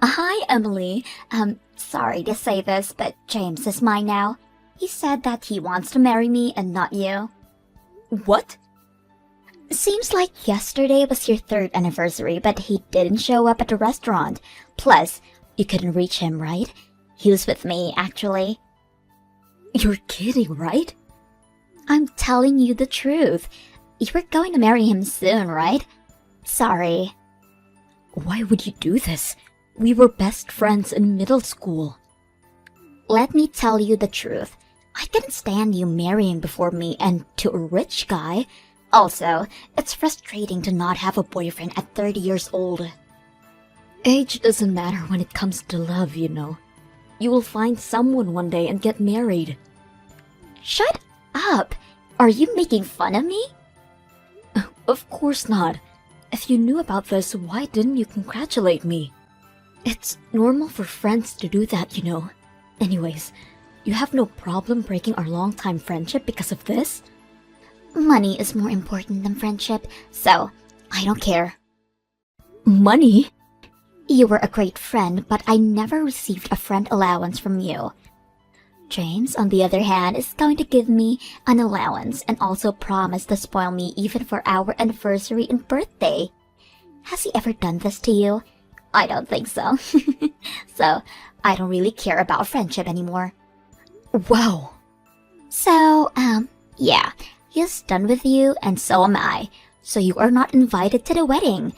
Hi, Emily. Sorry to say this, but James is mine now. He said that he wants to marry me and not you. What? Seems like yesterday was your third anniversary, but he didn't show up at the restaurant. Plus, you couldn't reach him, right? He was with me, actually. You're kidding, right? I'm telling you the truth. You were going to marry him soon, right? Sorry. Why would you do this? We were best friends in middle school. Let me tell you the truth. I couldn't stand you marrying before me and to a rich guy. Also, it's frustrating to not have a boyfriend at 30 years old. Age doesn't matter when it comes to love, you know. You will find someone one day and get married. Shut up! Are you making fun of me? Of course not. If you knew about this, why didn't you congratulate me? It's normal for friends to do that, you know. Anyways, you have no problem breaking our long-time friendship because of this? Money is more important than friendship, so I don't care. Money? You were a great friend, but I never received a friend allowance from you. James, on the other hand, is going to give me an allowance and also promise to spoil me even for our anniversary and birthday. Has he ever done this to you? I don't think so. So, I don't really care about friendship anymore. Wow. So, yeah, he's done with you and so am I. So you are not invited to the wedding.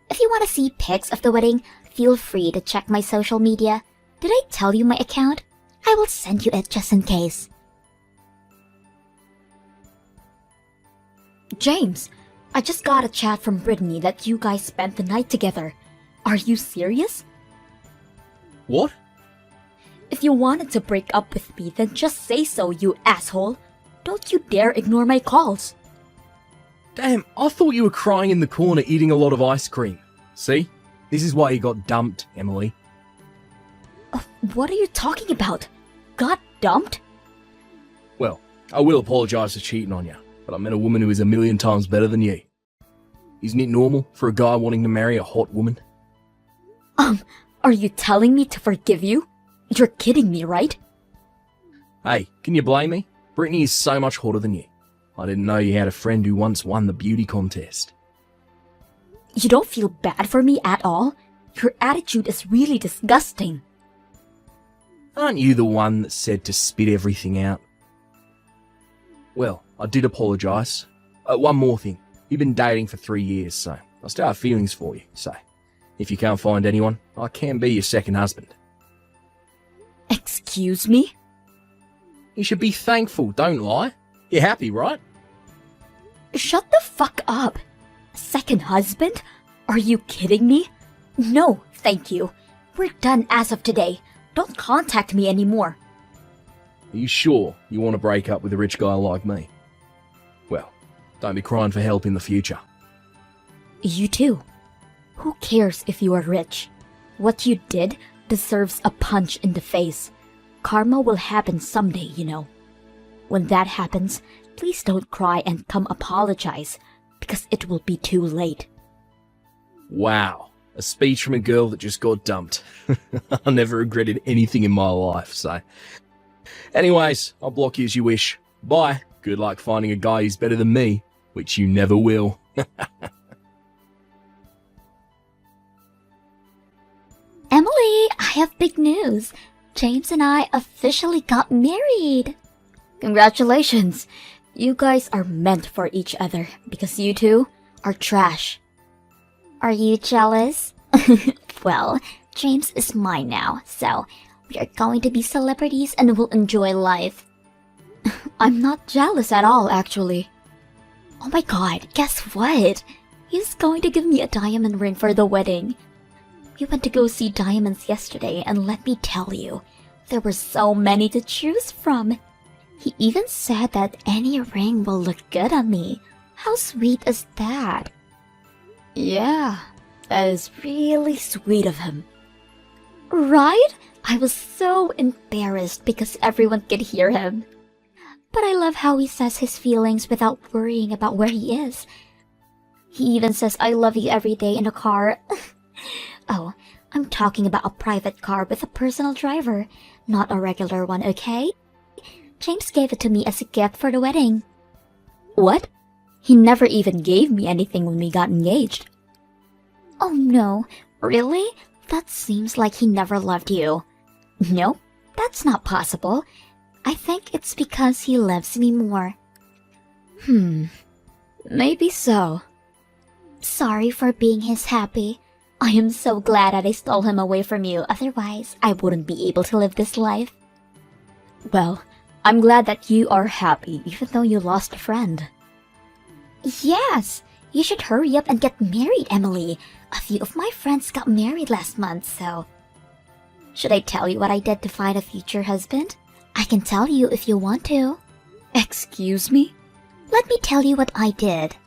If you want to see pics of the wedding, feel free to check my social media. Did I tell you my account? I will send you it just in case. James, I just got a chat from Brittany that you guys spent the night together. Are you serious? What? If you wanted to break up with me, then just say so, you asshole. Don't you dare ignore my calls. Damn, I thought you were crying in the corner eating a lot of ice cream. See? This is why you got dumped, Emily. What are you talking about? Got dumped? Well, I will apologise for cheating on you, but I met a woman who is a million times better than you. Isn't it normal for a guy wanting to marry a hot woman? Are you telling me to forgive you? You're kidding me, right? Hey, can you blame me? Brittany is so much hotter than you. I didn't know you had a friend who once won the beauty contest. You don't feel bad for me at all? Your attitude is really disgusting. Aren't you the one that said to spit everything out? Well, I did apologise. One more thing. You've been dating for 3 years, so I still have feelings for you. So, if you can't find anyone, I can be your second husband. Excuse me? You should be thankful, don't lie. You're happy, right? Shut the fuck up. Second husband? Are you kidding me? No, thank you. We're done as of today. Don't contact me anymore. Are you sure you want to break up with a rich guy like me? Well, don't be crying for help in the future. You too. Who cares if you are rich? What you did deserves a punch in the face. Karma will happen someday, you know. When that happens, please don't cry and come apologize, because it will be too late. Wow, a speech from a girl that just got dumped. I never regretted anything in my life, so... Anyways, I'll block you as you wish. Bye. Good luck finding a guy who's better than me, which you never will. Emily, I have big news. James and I officially got married. Congratulations. You guys are meant for each other, because you two are trash. Are you jealous? Well, James is mine now, so we are going to be celebrities and will enjoy life. I'm not jealous at all, actually. Oh my god, guess what? He's going to give me a diamond ring for the wedding. We went to go see diamonds yesterday, and let me tell you, there were so many to choose from. He even said that any ring will look good on me. How sweet is that? Yeah, that is really sweet of him. Right? I was so embarrassed because everyone could hear him. But I love how he says his feelings without worrying about where he is. He even says I love you every day in the car. Oh, I'm talking about a private car with a personal driver, not a regular one, okay? James gave it to me as a gift for the wedding. What? He never even gave me anything when we got engaged. Oh no, really? That seems like he never loved you. Nope, that's not possible. I think it's because he loves me more. Maybe so. Sorry for being his happy. I am so glad that I stole him away from you, otherwise I wouldn't be able to live this life. Well, I'm glad that you are happy even though you lost a friend. Yes, you should hurry up and get married, Emily. A few of my friends got married last month, so... Should I tell you what I did to find a future husband? I can tell you if you want to. Excuse me? Let me tell you what I did.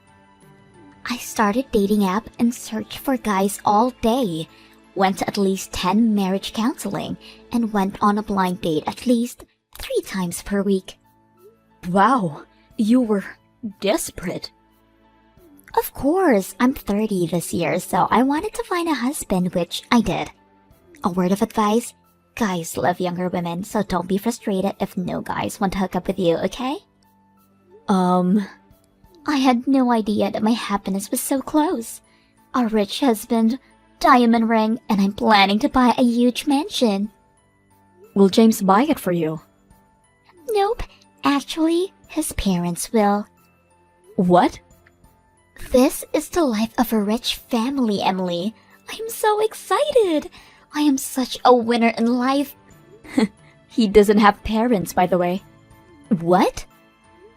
I started dating app and searched for guys all day, went to at least 10 marriage counseling, and went on a blind date at least 3 times per week. Wow, you were desperate. Of course, I'm 30 this year, so I wanted to find a husband, which I did. A word of advice, guys love younger women, so don't be frustrated if no guys want to hook up with you, okay? I had no idea that my happiness was so close. A rich husband, diamond ring, and I'm planning to buy a huge mansion. Will James buy it for you? Nope, actually, his parents will. What? This is the life of a rich family, Emily. I'm so excited. I am such a winner in life. He doesn't have parents, by the way. What?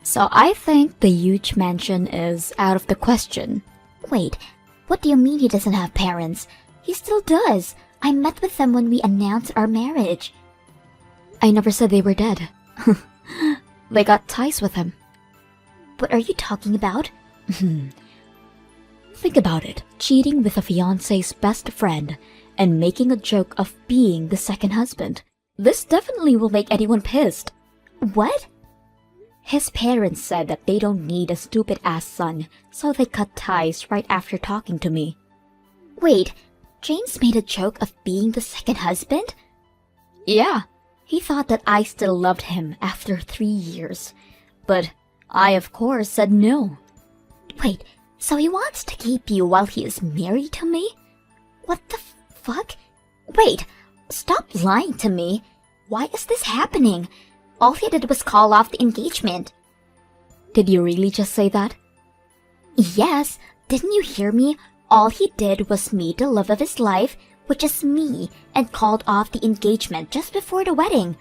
So I think the huge mansion is out of the question. Wait, what do you mean he doesn't have parents? He still does. I met with them when we announced our marriage. I never said they were dead. They got ties with him. What are you talking about? Think about it. Cheating with a fiancé's best friend and making a joke of being the second husband. This definitely will make anyone pissed. What? His parents said that they don't need a stupid-ass son, so they cut ties right after talking to me. Wait, James made a joke of being the second husband? Yeah, he thought that I still loved him after 3 years. But I, of course, said no. Wait, so he wants to keep you while he is married to me? What the fuck? Wait, stop lying to me. Why is this happening? All he did was call off the engagement. Did you really just say that? Yes, didn't you hear me? All he did was meet the love of his life, which is me, and called off the engagement just before the wedding.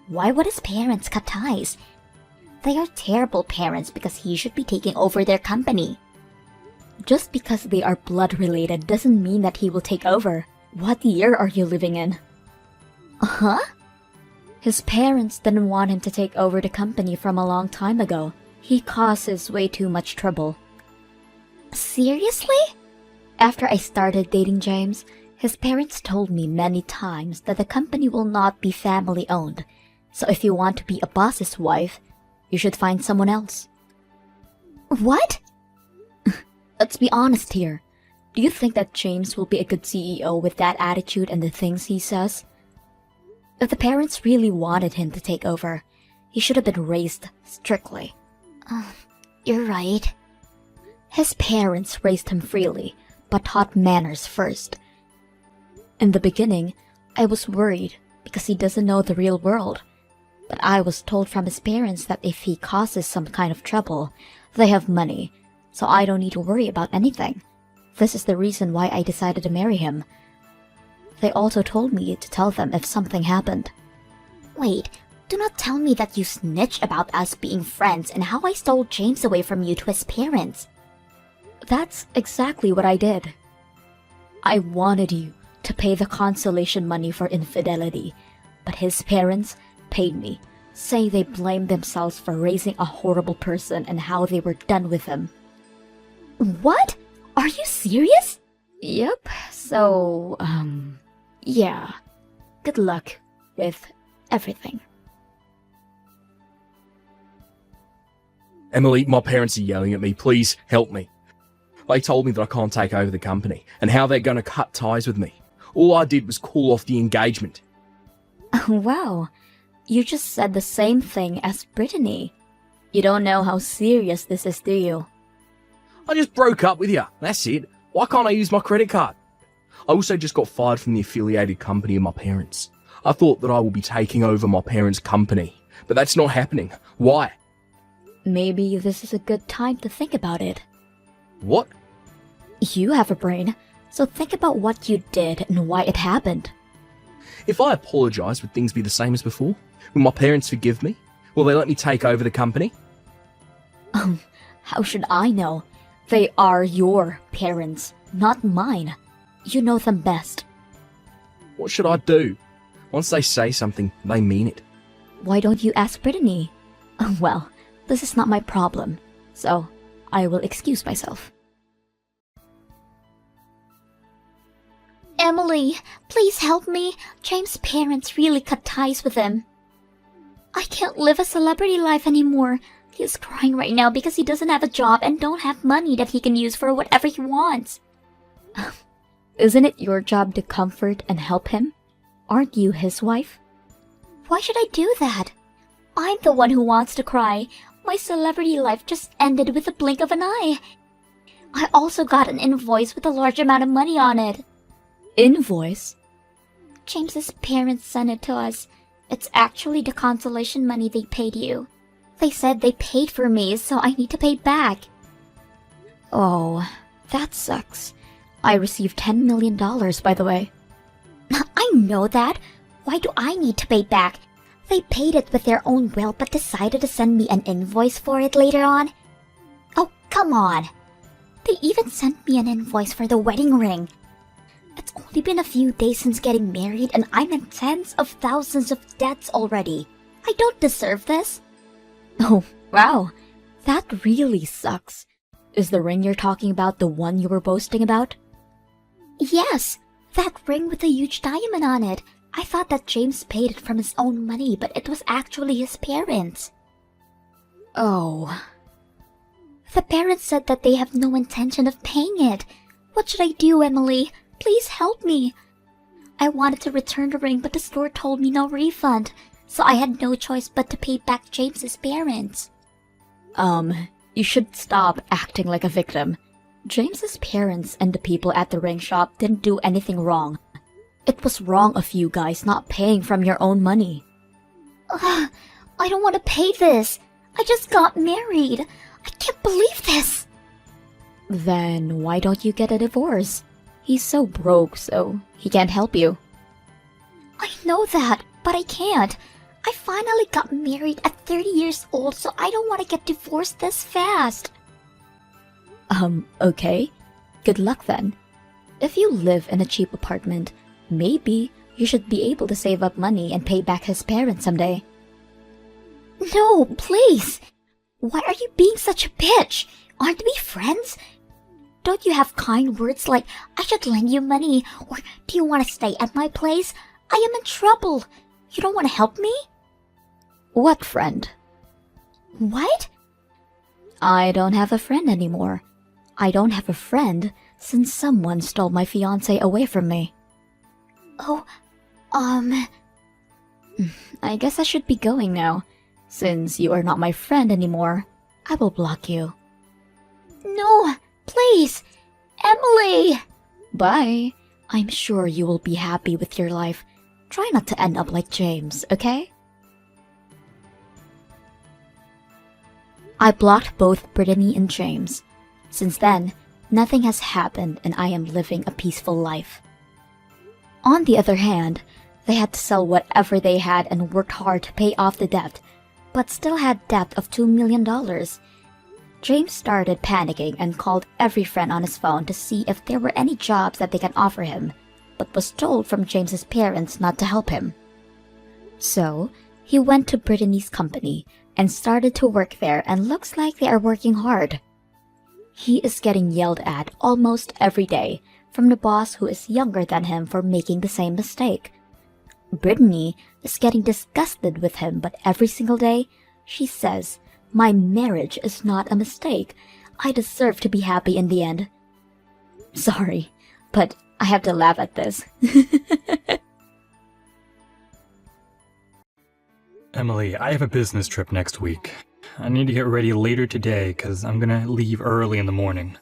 Why would his parents cut ties? They are terrible parents because he should be taking over their company. Just because they are blood-related doesn't mean that he will take over. What year are you living in? Huh? His parents didn't want him to take over the company from a long time ago. He causes way too much trouble. Seriously? After I started dating James, his parents told me many times that the company will not be family-owned. So if you want to be a boss's wife, you should find someone else. What? Let's be honest here. Do you think that James will be a good CEO with that attitude and the things he says? If the parents really wanted him to take over, he should have been raised strictly. You're right. His parents raised him freely, but taught manners first. In the beginning, I was worried because he doesn't know the real world. But I was told from his parents that if he causes some kind of trouble, they have money, so I don't need to worry about anything. This is the reason why I decided to marry him. They also told me to tell them if something happened. Wait, do not tell me that you snitched about us being friends and how I stole James away from you to his parents. That's exactly what I did. I wanted you to pay the consolation money for infidelity, but his parents paid me, saying they blamed themselves for raising a horrible person and how they were done with him. What? Are you serious? Yep, so, yeah. Good luck with everything. Emily, my parents are yelling at me. Please help me. They told me that I can't take over the company and how they're going to cut ties with me. All I did was call off the engagement. Wow, you just said the same thing as Brittany. You don't know how serious this is, do you? I just broke up with you. That's it. Why can't I use my credit card? I also just got fired from the affiliated company of my parents. I thought that I would be taking over my parents' company, but that's not happening. Why? Maybe this is a good time to think about it. What? You have a brain, so think about what you did and why it happened. If I apologise, would things be the same as before? Will my parents forgive me? Will they let me take over the company? How should I know? They are your parents, not mine. You know them best. What should I do? Once they say something, they mean it. Why don't you ask Brittany? Well, this is not my problem, so I will excuse myself. Emily, please help me. James' parents really cut ties with him. I can't live a celebrity life anymore. He's crying right now because he doesn't have a job and don't have money that he can use for whatever he wants. Isn't it your job to comfort and help him? Aren't you his wife? Why should I do that? I'm the one who wants to cry. My celebrity life just ended with a blink of an eye. I also got an invoice with a large amount of money on it. Invoice? James's parents sent it to us. It's actually the consolation money they paid you. They said they paid for me, so I need to pay back. Oh, that sucks. I received $10 million, by the way. I know that. Why do I need to pay back? They paid it with their own will but decided to send me an invoice for it later on. Oh, come on. They even sent me an invoice for the wedding ring. It's only been a few days since getting married and I'm in tens of thousands of debts already. I don't deserve this. Oh, wow. That really sucks. Is the ring you're talking about the one you were boasting about? Yes, that ring with a huge diamond on it. I thought that James paid it from his own money, but it was actually his parents. Oh. The parents said that they have no intention of paying it. What should I do, Emily? Please help me. I wanted to return the ring, but the store told me no refund, so I had no choice but to pay back James's parents. You should stop acting like a victim. James's parents and the people at the ring shop didn't do anything wrong. It was wrong of you guys not paying from your own money. I don't want to pay this. I just got married. I can't believe this. Then why don't you get a divorce? He's so broke, so he can't help you. I know that, but I can't. I finally got married at 30 years old, so I don't want to get divorced this fast. Okay. Good luck then. If you live in a cheap apartment, maybe you should be able to save up money and pay back his parents someday. No, please. Why are you being such a bitch? Aren't we friends? Don't you have kind words like, I should lend you money, or do you want to stay at my place? I am in trouble. You don't want to help me? What friend? What? I don't have a friend anymore. I don't have a friend since someone stole my fiancé away from me. Oh, I guess I should be going now. Since you are not my friend anymore, I will block you. No, please, Emily! Bye. I'm sure you will be happy with your life. Try not to end up like James, okay? I blocked both Brittany and James. Since then, nothing has happened and I am living a peaceful life. On the other hand, they had to sell whatever they had and worked hard to pay off the debt, but still had debt of $2 million. James started panicking and called every friend on his phone to see if there were any jobs that they can offer him, but was told from James's parents not to help him. So, he went to Brittany's company and started to work there, and looks like they are working hard. He is getting yelled at almost every day from the boss who is younger than him for making the same mistake. Brittany is getting disgusted with him, but every single day, she says, "My marriage is not a mistake. I deserve to be happy in the end." Sorry, but I have to laugh at this. Emily, I have a business trip next week. I need to get ready later today because I'm gonna leave early in the morning.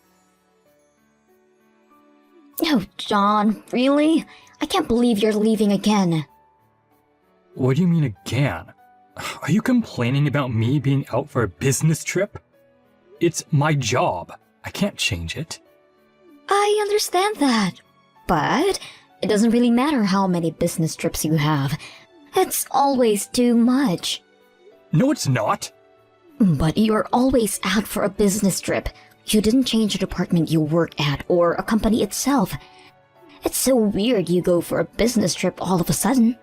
Oh, John, really? I can't believe you're leaving again. What do you mean again? Are you complaining about me being out for a business trip? It's my job. I can't change it. I understand that. But it doesn't really matter how many business trips you have. It's always too much. No, it's not. But you're always out for a business trip. You didn't change the department you work at or a company itself. It's so weird you go for a business trip all of a sudden.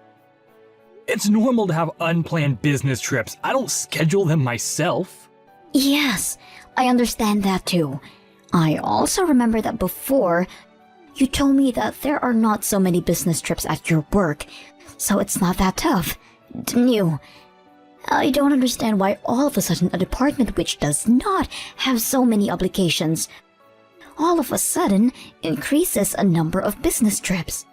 It's normal to have unplanned business trips. I don't schedule them myself. Yes, I understand that too. I also remember that before, you told me that there are not so many business trips at your work, so it's not that tough, didn't you? I don't understand why all of a sudden a department which does not have so many obligations all of a sudden increases a number of business trips.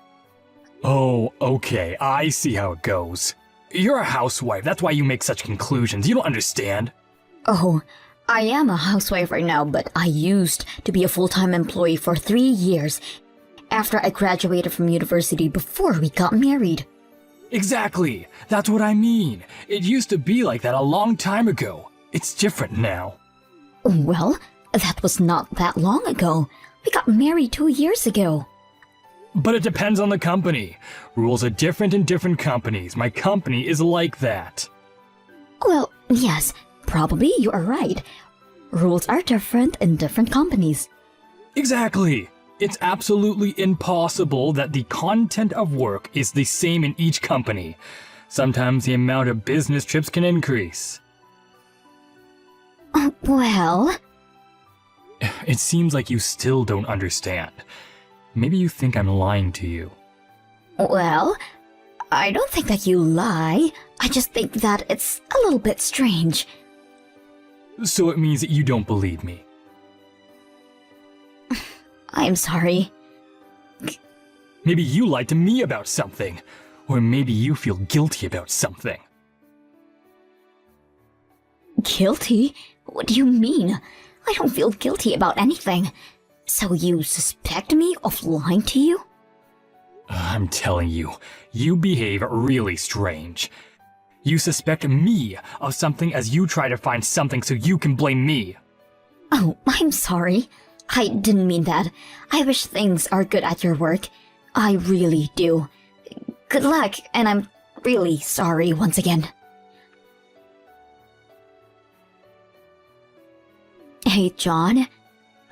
Oh, okay, I see how it goes. You're a housewife, that's why you make such conclusions. You don't understand. Oh, I am a housewife right now, but I used to be a full-time employee for 3 years after I graduated from university before we got married. Exactly, that's what I mean. It used to be like that a long time ago. It's different now. Well, that was not that long ago. We got married 2 years ago. But it depends on the company. Rules are different in different companies. My company is like that. Well, yes, probably you are right. Rules are different in different companies. Exactly. It's absolutely impossible that the content of work is the same in each company. Sometimes the amount of business trips can increase. Well... It seems like you still don't understand. Maybe you think I'm lying to you. Well, I don't think that you lie. I just think that it's a little bit strange. So it means that you don't believe me. I'm sorry. Maybe you lied to me about something. Or maybe you feel guilty about something. Guilty? What do you mean? I don't feel guilty about anything. So you suspect me of lying to you? I'm telling you, you behave really strange. You suspect me of something as you try to find something so you can blame me. Oh, I'm sorry. I didn't mean that. I wish things are good at your work. I really do. Good luck, and I'm really sorry once again. Hey, John.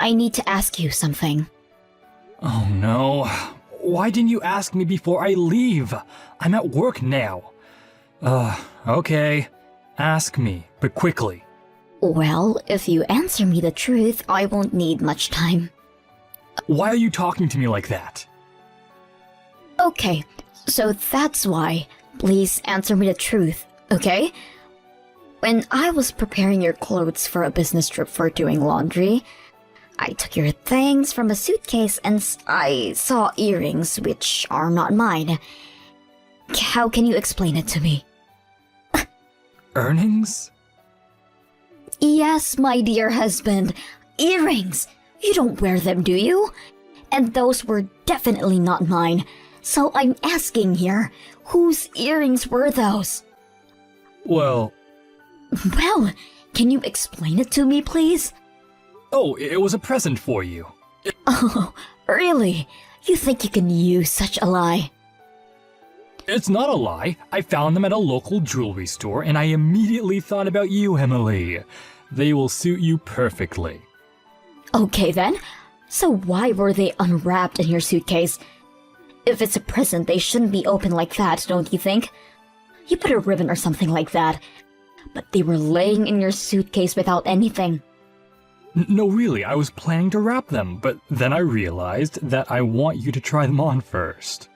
I need to ask you something. Oh no. Why didn't you ask me before I leave? I'm at work now. Okay. Ask me, but quickly. Well, if you answer me the truth, I won't need much time. Why are you talking to me like that? Okay, so that's why. Please answer me the truth, okay? When I was preparing your clothes for a business trip for doing laundry, I took your things from a suitcase and I saw earrings which are not mine. How can you explain it to me? Earnings? Yes, my dear husband. Earrings! You don't wear them, do you? And those were definitely not mine. So I'm asking here, whose earrings were those? Well, can you explain it to me, please? oh, it was a present for you. Oh, really? You think you can use such a lie? It's not a lie. I found them at a local jewelry store and I immediately thought about you, Emily. They will suit you perfectly. Okay then. So why were they unwrapped in your suitcase? If it's a present, they shouldn't be open like that, don't you think? You put a ribbon or something like that. But they were laying in your suitcase without anything. No, really, I was planning to wrap them, but then I realized that I want you to try them on first.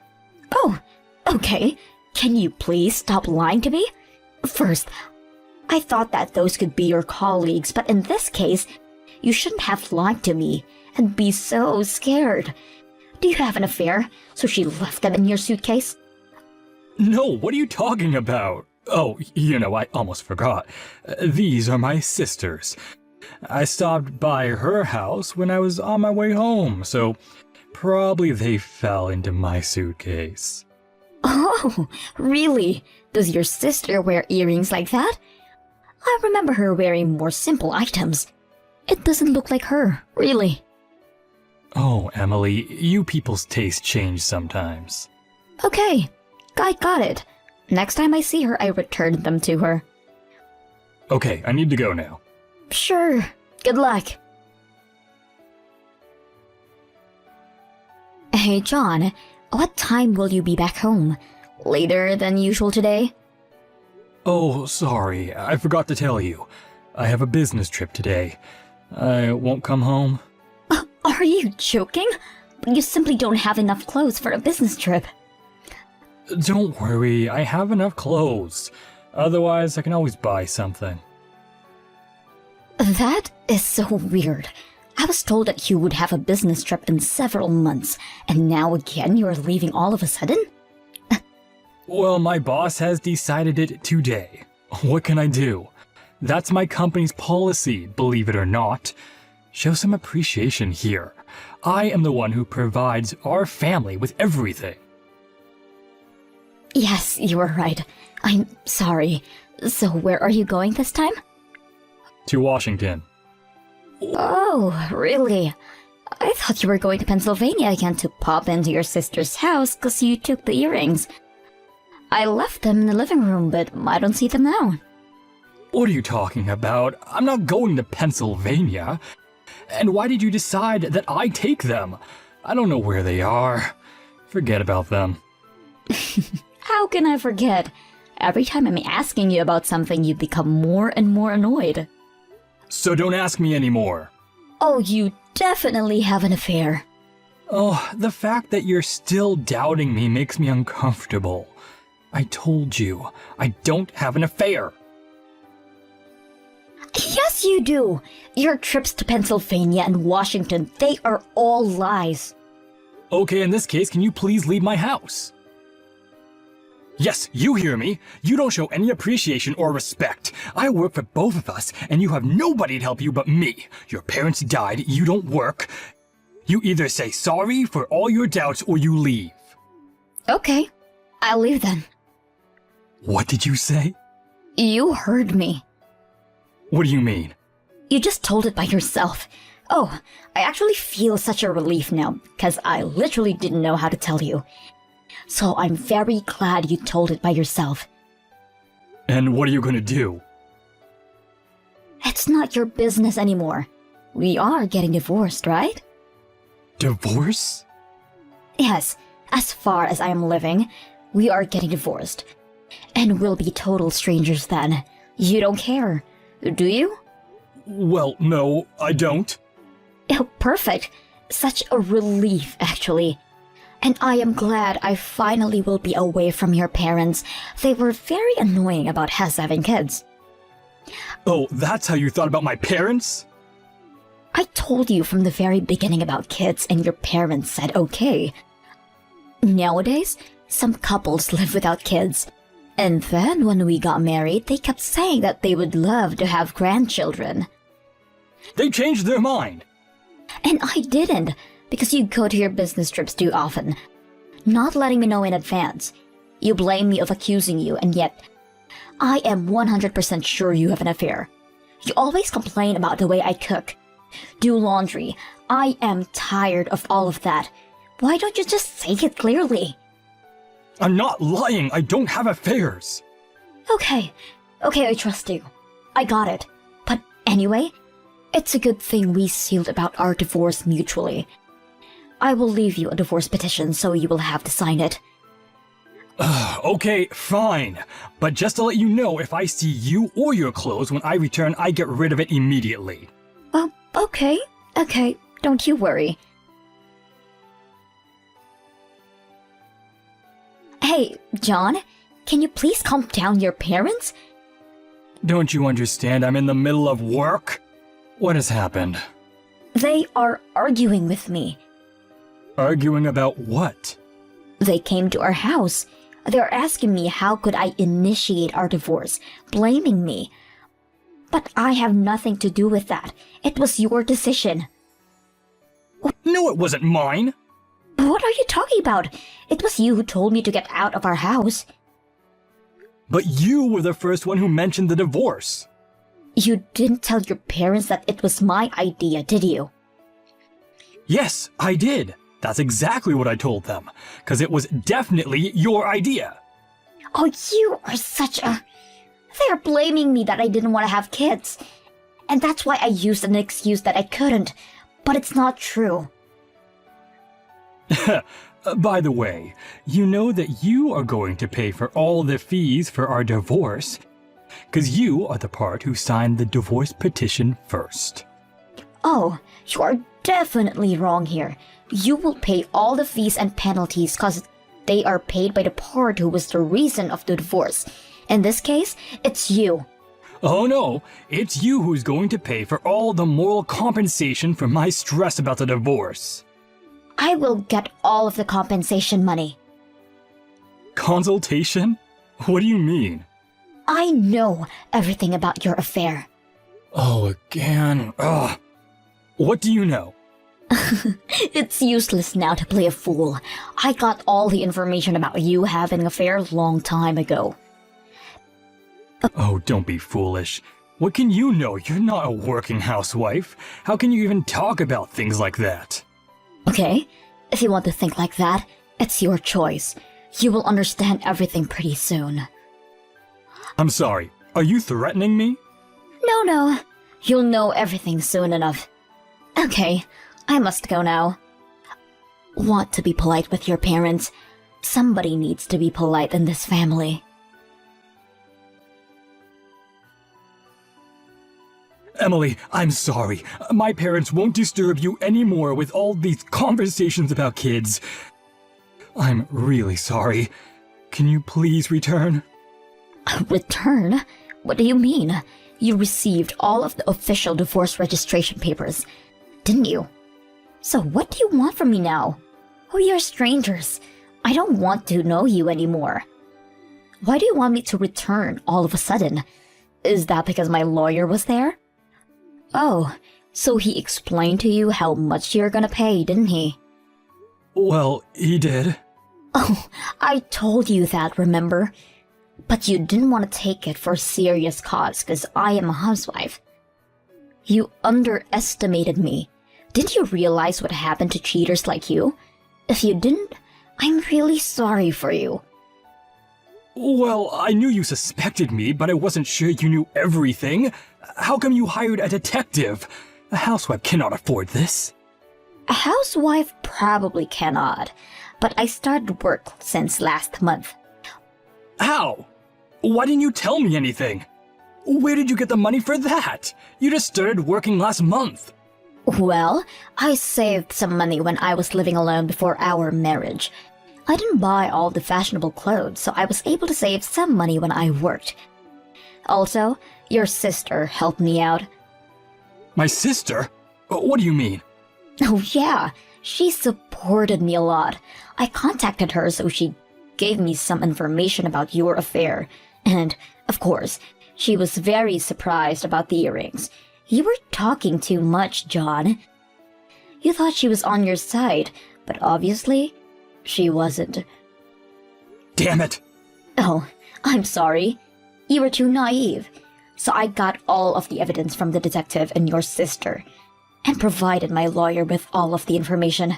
Oh, okay. Can you please stop lying to me? First, I thought that those could be your colleagues, but in this case, you shouldn't have lied to me and be so scared. Do you have an affair? So she left them in your suitcase? No, what are you talking about? Oh, I almost forgot. These are my sisters. I stopped by her house when I was on my way home, so probably they fell into my suitcase. Oh, really? Does your sister wear earrings like that? I remember her wearing more simple items. It doesn't look like her, really. Oh, Emily, you people's taste change sometimes. Okay, I got it. Next time I see her, I return them to her. Okay, I need to go now. Sure, good luck. Hey, John, what time will you be back home? Later than usual today? Oh, sorry, I forgot to tell you. I have a business trip today. I won't come home. Are you joking? You simply don't have enough clothes for a business trip. Don't worry, I have enough clothes. Otherwise, I can always buy something. That is so weird. I was told that you would have a business trip in several months, and now again you are leaving all of a sudden? Well, my boss has decided it today. What can I do? That's my company's policy, believe it or not. Show some appreciation here. I am the one who provides our family with everything. Yes, you are right. I'm sorry. So where are you going this time? To Washington. Oh, really? I thought you were going to Pennsylvania again to pop into your sister's house because you took the earrings. I left them in the living room, but I don't see them now. What are you talking about? I'm not going to Pennsylvania. And why did you decide that I take them? I don't know where they are. Forget about them. How can I forget? Every time I'm asking you about something, you become more and more annoyed. So don't ask me anymore. Oh, you definitely have an affair. Oh, the fact that you're still doubting me makes me uncomfortable. I told you, I don't have an affair. Yes, you do. Your trips to Pennsylvania and Washington, they are all lies. Okay, in this case, can you please leave my house? Yes, you hear me. You don't show any appreciation or respect. I work for both of us, and you have nobody to help you but me. Your parents died, you don't work. You either say sorry for all your doubts or you leave. Okay, I'll leave then. What did you say? You heard me. What do you mean? You just told it by yourself. Oh, I actually feel such a relief now, because I literally didn't know how to tell you. So I'm very glad you told it by yourself. And what are you gonna do? It's not your business anymore. We are getting divorced, right? Divorce? Yes, as far as I am living, we are getting divorced. And we'll be total strangers then. You don't care, do you? Well, no, I don't. Oh, perfect. Such a relief, actually. And I am glad I finally will be away from your parents. They were very annoying about us having kids. Oh, that's how you thought about my parents? I told you from the very beginning about kids and your parents said okay. Nowadays, some couples live without kids. And then when we got married, they kept saying that they would love to have grandchildren. They changed their mind. And I didn't, because you go to your business trips too often, not letting me know in advance. You blame me of accusing you, and yet I am 100% sure you have an affair. You always complain about the way I cook, do laundry. I am tired of all of that. Why don't you just say it clearly? I'm not lying. I don't have affairs. Okay, I trust you. I got it. But anyway, it's a good thing we sealed about our divorce mutually. I will leave you a divorce petition so you will have to sign it. Okay, fine. But just to let you know, if I see you or your clothes when I return, I get rid of it immediately. Oh, okay, don't you worry. Hey, John, can you please calm down your parents? Don't you understand? I'm in the middle of work. What has happened? They are arguing with me. Arguing about what? They came to our house. They're asking me how could I initiate our divorce, blaming me. But I have nothing to do with that. It was your decision. No, it wasn't mine. What are you talking about? It was you who told me to get out of our house. But you were the first one who mentioned the divorce. You didn't tell your parents that it was my idea, did you? Yes, I did. That's exactly what I told them, because it was definitely your idea. Oh, you are such a... They're blaming me that I didn't want to have kids. And that's why I used an excuse that I couldn't. But it's not true. By the way, you know that you are going to pay for all the fees for our divorce, because you are the part who signed the divorce petition first. Oh, you are definitely wrong here. You will pay all the fees and penalties because they are paid by the part who was the reason of the divorce. In this case, it's you. Oh no, it's you who's going to pay for all the moral compensation for my stress about the divorce. I will get all of the compensation money. Consultation? What do you mean? I know everything about your affair. Oh, again. Ugh. What do you know? It's useless now to play a fool. I got all the information about you having an affair a long time ago. Oh, don't be foolish. What can you know? You're not a working housewife. How can you even talk about things like that? Okay, if you want to think like that, it's your choice. You will understand everything pretty soon. I'm sorry. Are you threatening me? No. You'll know everything soon enough. Okay, I must go now. Want to be polite with your parents? Somebody needs to be polite in this family. Emily, I'm sorry. My parents won't disturb you anymore with all these conversations about kids. I'm really sorry. Can you please return? Return? What do you mean? You received all of the official divorce registration papers, didn't you? So what do you want from me now? We are strangers. I don't want to know you anymore. Why do you want me to return all of a sudden? Is that because my lawyer was there? Oh, so he explained to you how much you're gonna pay, didn't he? Well, he did. Oh, I told you that, remember? But you didn't want to take it for a serious cause because I am a housewife. You underestimated me. Didn't you realize what happened to cheaters like you? If you didn't, I'm really sorry for you. Well, I knew you suspected me, but I wasn't sure you knew everything. How come you hired a detective? A housewife cannot afford this. A housewife probably cannot, but I started work since last month. How? Why didn't you tell me anything? Where did you get the money for that? You just started working last month. Well, I saved some money when I was living alone before our marriage. I didn't buy all the fashionable clothes, so I was able to save some money when I worked. Also, your sister helped me out. My sister? What do you mean? Oh yeah, she supported me a lot. I contacted her so she gave me some information about your affair. And, of course, she was very surprised about the earrings. You were talking too much, John. You thought she was on your side, but obviously, she wasn't. Damn it! Oh, I'm sorry. You were too naive. So I got all of the evidence from the detective and your sister, and provided my lawyer with all of the information.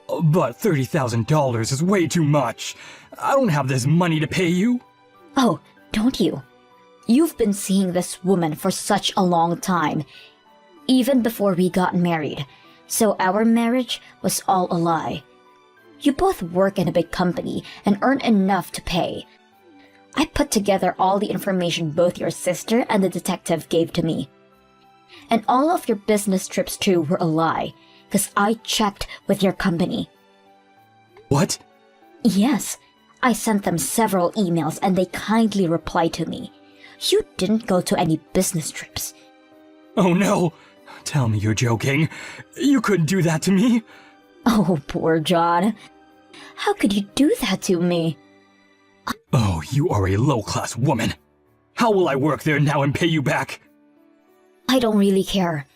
But $30,000 is way too much. I don't have this money to pay you. Oh, don't you? You've been seeing this woman for such a long time, even before we got married, so our marriage was all a lie. You both work in a big company and earn enough to pay. I put together all the information both your sister and the detective gave to me. And all of your business trips too were a lie, because I checked with your company. What? Yes, I sent them several emails and they kindly replied to me. You didn't go to any business trips. Oh no! Tell me you're joking. You couldn't do that to me. Oh, poor John. How could you do that to me? Oh, you are a low-class woman. How will I work there now and pay you back? I don't really care.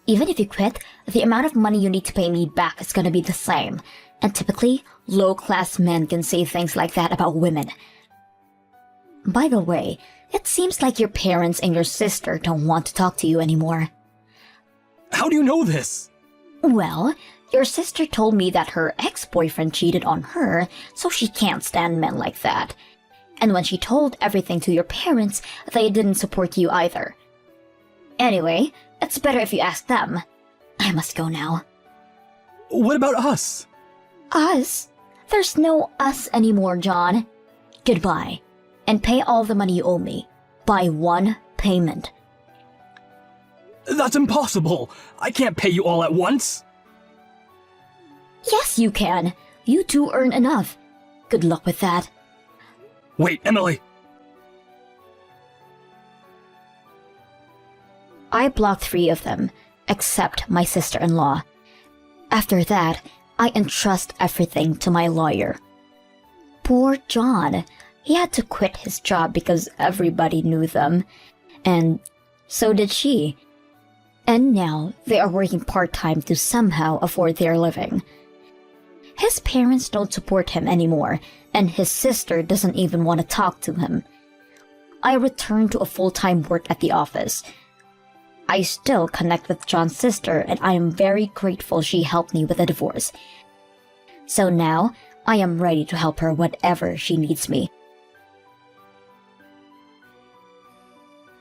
Even if you quit, the amount of money you need to pay me back is gonna be the same. And typically, low-class men can say things like that about women. By the way, it seems like your parents and your sister don't want to talk to you anymore. How do you know this? Well, your sister told me that her ex-boyfriend cheated on her, so she can't stand men like that. And when she told everything to your parents, they didn't support you either. Anyway, it's better if you ask them. I must go now. What about us? Us? There's no us anymore, John. Goodbye. And pay all the money you owe me. By one payment. That's impossible. I can't pay you all at once. Yes, you can. You two earn enough. Good luck with that. Wait, Emily. I blocked 3 of them, except my sister-in-law. After that, I entrust everything to my lawyer. Poor John. He had to quit his job because everybody knew them. And so did she. And now they are working part-time to somehow afford their living. His parents don't support him anymore, and his sister doesn't even want to talk to him. I returned to a full-time work at the office. I still connect with John's sister, and I am very grateful she helped me with the divorce. So now, I am ready to help her whenever she needs me.